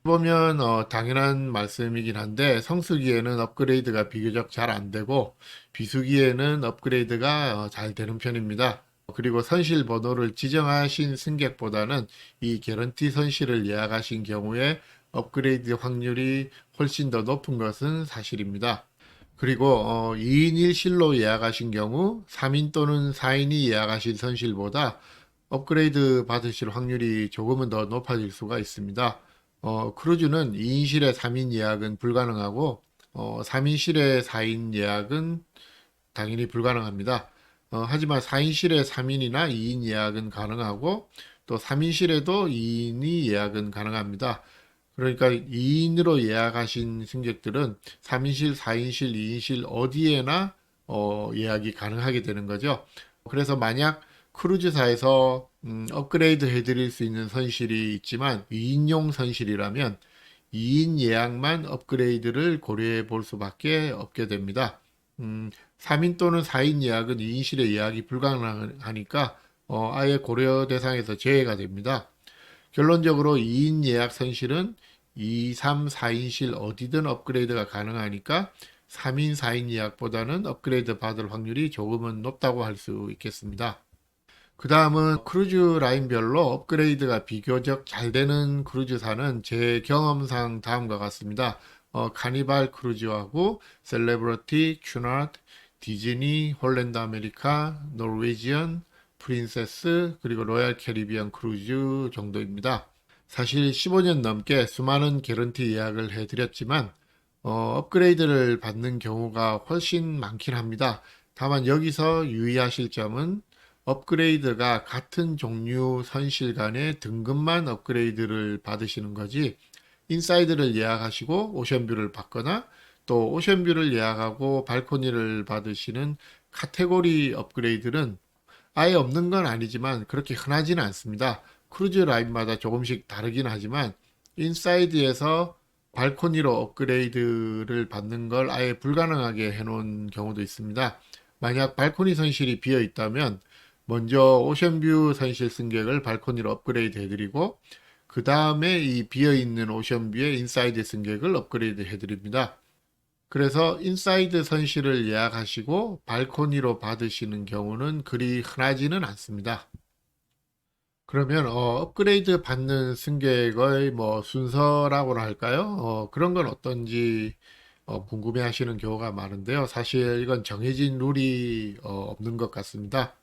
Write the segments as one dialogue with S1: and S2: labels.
S1: 보면 당연한 말씀이긴 한데 성수기에는 업그레이드가 비교적 잘 안 되고 비수기에는 업그레이드가 잘 되는 편입니다. 그리고 선실 번호를 지정하신 승객보다는 이 개런티 선실을 예약하신 경우에 업그레이드 확률이 훨씬 더 높은 것은 사실입니다. 그리고 2인 1실로 예약하신 경우 3인 또는 4인이 예약하신 선실보다 업그레이드 받으실 확률이 조금은 더 높아질 수가 있습니다. 크루즈는 2인실에 3인 예약은 불가능하고 3인실에 4인 예약은 당연히 불가능합니다. 하지만 4인실에 3인이나 2인 예약은 가능하고 또 3인실에도 2인이 예약은 가능합니다. 그러니까 2인으로 예약하신 승객들은 3인실, 4인실, 2인실 어디에나 예약이 가능하게 되는 거죠. 그래서 만약 크루즈사에서 업그레이드 해드릴 수 있는 선실이 있지만 2인용 선실이라면 2인 예약만 업그레이드를 고려해 볼 수밖에 없게 됩니다. 3인 또는 4인 예약은 2인실에 예약이 불가능하니까 아예 고려 대상에서 제외가 됩니다. 결론적으로 2인 예약 선실은 2, 3, 4인실 어디든 업그레이드가 가능하니까 3인, 4인 예약보다는 업그레이드 받을 확률이 조금은 높다고 할 수 있겠습니다. 그 다음은 크루즈 라인별로 업그레이드가 비교적 잘 되는 크루즈사는 제 경험상 다음과 같습니다. 카니발 크루즈하고 셀레브리티, 큐나트, 디즈니, 홀랜드 아메리카, 노르웨지언, 프린세스, 그리고 로얄 캐리비안 크루즈 정도입니다. 사실 15년 넘게 수많은 개런티 예약을 해드렸지만 업그레이드를 받는 경우가 훨씬 많긴 합니다. 다만 여기서 유의하실 점은 업그레이드가 같은 종류 선실 간의 등급만 업그레이드를 받으시는 거지 인사이드를 예약하시고 오션뷰를 받거나 또 오션뷰를 예약하고 발코니를 받으시는 카테고리 업그레이드는 아예 없는 건 아니지만 그렇게 흔하지는 않습니다. 크루즈 라인마다 조금씩 다르긴 하지만 인사이드에서 발코니로 업그레이드를 받는 걸 아예 불가능하게 해놓은 경우도 있습니다. 만약 발코니 선실이 비어 있다면 먼저 오션뷰 선실 승객을 발코니로 업그레이드 해드리고 그 다음에 이 비어 있는 오션뷰의 인사이드 승객을 업그레이드 해드립니다. 그래서 인사이드 선실을 예약하시고 발코니로 받으시는 경우는 그리 흔하지는 않습니다. 그러면 업그레이드 받는 승객의 뭐 순서라고나 할까요? 그런 건 어떤지 궁금해 하시는 경우가 많은데요. 사실 이건 정해진 룰이 없는 것 같습니다.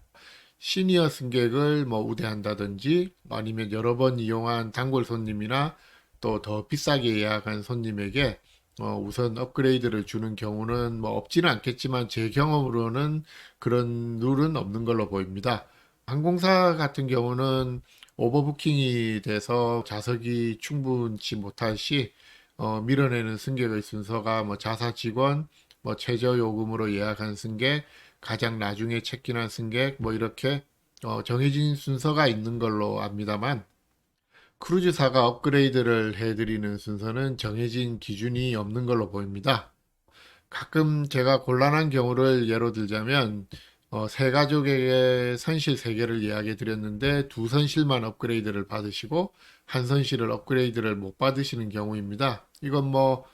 S1: 시니어 승객을 뭐 우대한다든지 아니면 여러 번 이용한 단골 손님이나 또 더 비싸게 예약한 손님에게 우선 업그레이드를 주는 경우는 뭐 없지는 않겠지만 제 경험으로는 그런 룰은 없는 걸로 보입니다. 항공사 같은 경우는 오버부킹이 돼서 좌석이 충분치 못할 시 밀어내는 승객의 순서가 뭐 자사 직원, 뭐 최저 요금으로 예약한 승객, 가장 나중에 체크인한 승객, 뭐 이렇게 정해진 순서가 있는 걸로 압니다만 크루즈사가 업그레이드를 해드리는 순서는 정해진 기준이 없는 걸로 보입니다. 가끔 제가 곤란한 경우를 예로 들자면 세 가족에게 선실 세 개를 이야기해 드렸는데 두 선실만 업그레이드를 받으시고 한 선실을 업그레이드를 못 받으시는 경우입니다. 이건 뭐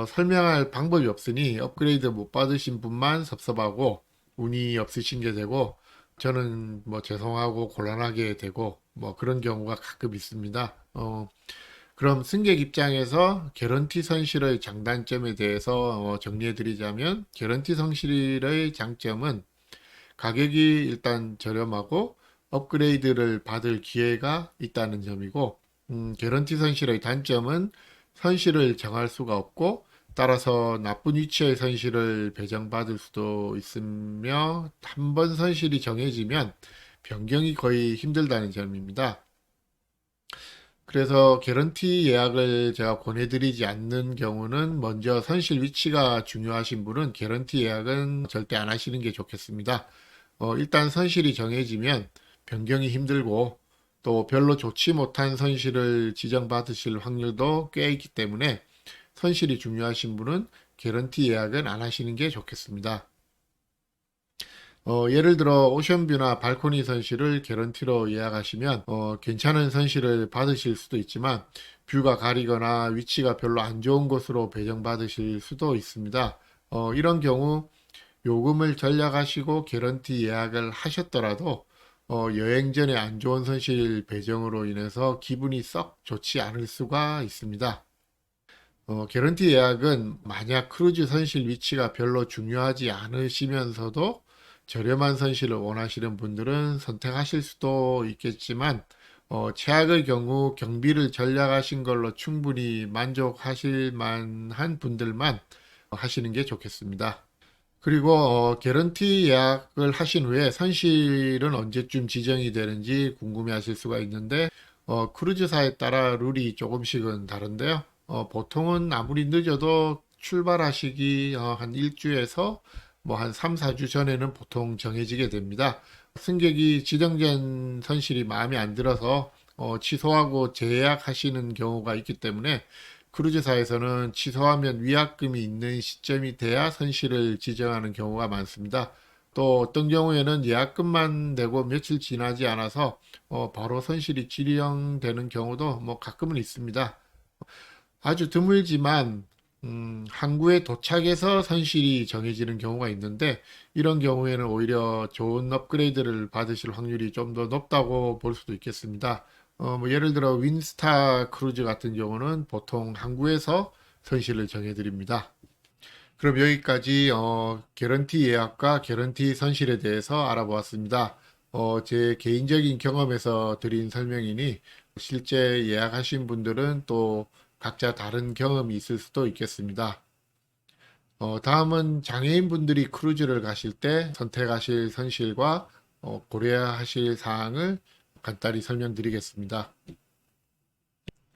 S1: 설명할 방법이 없으니 업그레이드 못 받으신 분만 섭섭하고 운이 없으신 게 되고 저는 뭐 죄송하고 곤란하게 되고 뭐 그런 경우가 가끔 있습니다. 그럼 승객 입장에서 개런티 선실의 장단점에 대해서 정리해 드리자면 개런티 선실의 장점은 가격이 일단 저렴하고 업그레이드를 받을 기회가 있다는 점이고 개런티 선실의 단점은 선실을 정할 수가 없고 따라서 나쁜 위치의 선실을 배정받을 수도 있으며 한 번 선실이 정해지면 변경이 거의 힘들다는 점입니다. 그래서 개런티 예약을 제가 권해드리지 않는 경우는 먼저 선실 위치가 중요하신 분은 개런티 예약은 절대 안 하시는 게 좋겠습니다. 일단 선실이 정해지면 변경이 힘들고 또 별로 좋지 못한 선실을 지정받으실 확률도 꽤 있기 때문에 선실이 중요하신 분은 개런티 예약은 안 하시는 게 좋겠습니다. 예를 들어 오션뷰나 발코니 선실을 개런티로 예약하시면 괜찮은 선실을 받으실 수도 있지만 뷰가 가리거나 위치가 별로 안 좋은 곳으로 배정받으실 수도 있습니다. 이런 경우 요금을 절약하시고 개런티 예약을 하셨더라도 여행 전에 안 좋은 선실 배정으로 인해서 기분이 썩 좋지 않을 수가 있습니다. 개런티 예약은 만약 크루즈 선실 위치가 별로 중요하지 않으시면서도 저렴한 선실을 원하시는 분들은 선택하실 수도 있겠지만, 최악의 경우 경비를 절약하신 걸로 충분히 만족하실 만한 분들만 하시는 게 좋겠습니다. 그리고 개런티 예약을 하신 후에 선실은 언제쯤 지정이 되는지 궁금해 하실 수가 있는데 크루즈사에 따라 룰이 조금씩은 다른데요. 보통은 아무리 늦어도 출발하시기 한 일주에서 뭐 한 3, 4주 전에는 보통 정해지게 됩니다. 승객이 지정된 선실이 마음에 안 들어서 취소하고 재예약하시는 경우가 있기 때문에 크루즈사에서는 취소하면 위약금이 있는 시점이 돼야 선실을 지정하는 경우가 많습니다. 또 어떤 경우에는 예약금만 내고 며칠 지나지 않아서 바로 선실이 지정되는 경우도 뭐 가끔은 있습니다. 아주 드물지만 항구에 도착해서 선실이 정해지는 경우가 있는데 이런 경우에는 오히려 좋은 업그레이드를 받으실 확률이 좀 더 높다고 볼 수도 있겠습니다. 뭐 예를 들어 윈스타 크루즈 같은 경우는 보통 항구에서 선실을 정해드립니다. 그럼 여기까지 개런티 예약과 개런티 선실에 대해서 알아보았습니다. 제 개인적인 경험에서 드린 설명이니 실제 예약하신 분들은 또 각자 다른 경험이 있을 수도 있겠습니다. 다음은 장애인 분들이 크루즈를 가실 때 선택하실 선실과 고려하실 사항을 간단히 설명드리겠습니다.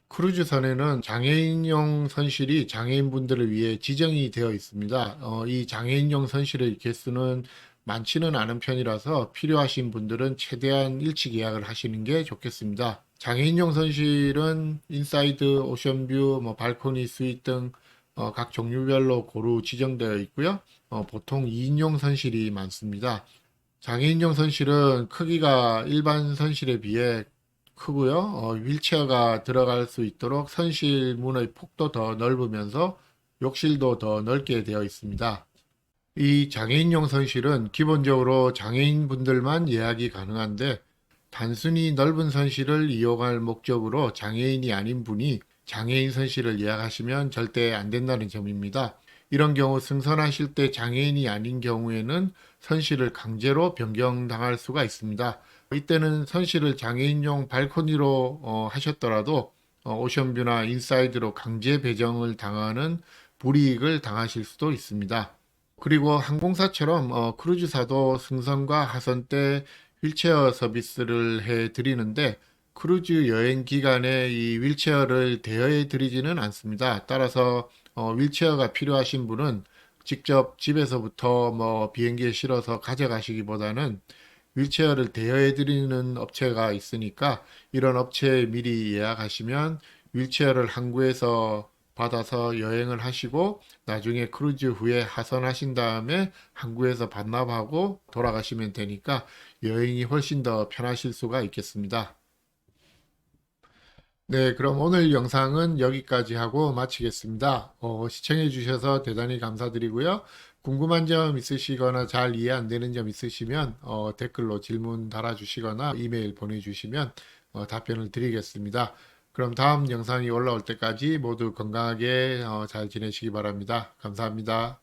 S1: 크루즈선에는 장애인용 선실이 장애인분들을 위해 지정이 되어 있습니다. 이 장애인용 선실의 개수는 많지는 않은 편이라서 필요하신 분들은 최대한 일찍 예약을 하시는 게 좋겠습니다. 장애인용 선실은 인사이드, 오션뷰, 뭐 발코니, 스윗 등 각 종류별로 고루 지정되어 있고요. 보통 2인용 선실이 많습니다. 장애인용 선실은 크기가 일반 선실에 비해 크고요. 휠체어가 들어갈 수 있도록 선실 문의 폭도 더 넓으면서 욕실도 더 넓게 되어 있습니다. 이 장애인용 선실은 기본적으로 장애인 분들만 예약이 가능한데 단순히 넓은 선실을 이용할 목적으로 장애인이 아닌 분이 장애인 선실을 예약하시면 절대 안 된다는 점입니다. 이런 경우 승선하실 때 장애인이 아닌 경우에는 선실을 강제로 변경당할 수가 있습니다. 이때는 선실을 장애인용 발코니로 하셨더라도 오션뷰나 인사이드로 강제 배정을 당하는 불이익을 당하실 수도 있습니다. 그리고 항공사처럼 크루즈사도 승선과 하선 때 휠체어 서비스를 해 드리는데 크루즈 여행 기간에 이 휠체어를 대여해 드리지는 않습니다. 따라서 휠체어가 필요하신 분은 직접 집에서부터 뭐 비행기에 실어서 가져가시기보다는 휠체어를 대여해 드리는 업체가 있으니까 이런 업체에 미리 예약하시면 휠체어를 항구에서 받아서 여행을 하시고 나중에 크루즈 후에 하선하신 다음에 항구에서 반납하고 돌아가시면 되니까 여행이 훨씬 더 편하실 수가 있겠습니다. 네, 그럼 오늘 영상은 여기까지 하고 마치겠습니다. 시청해 주셔서 대단히 감사드리고요. 궁금한 점 있으시거나 잘 이해 안 되는 점 있으시면 댓글로 질문 달아주시거나 이메일 보내주시면 답변을 드리겠습니다. 그럼 다음 영상이 올라올 때까지 모두 건강하게 잘 지내시기 바랍니다. 감사합니다.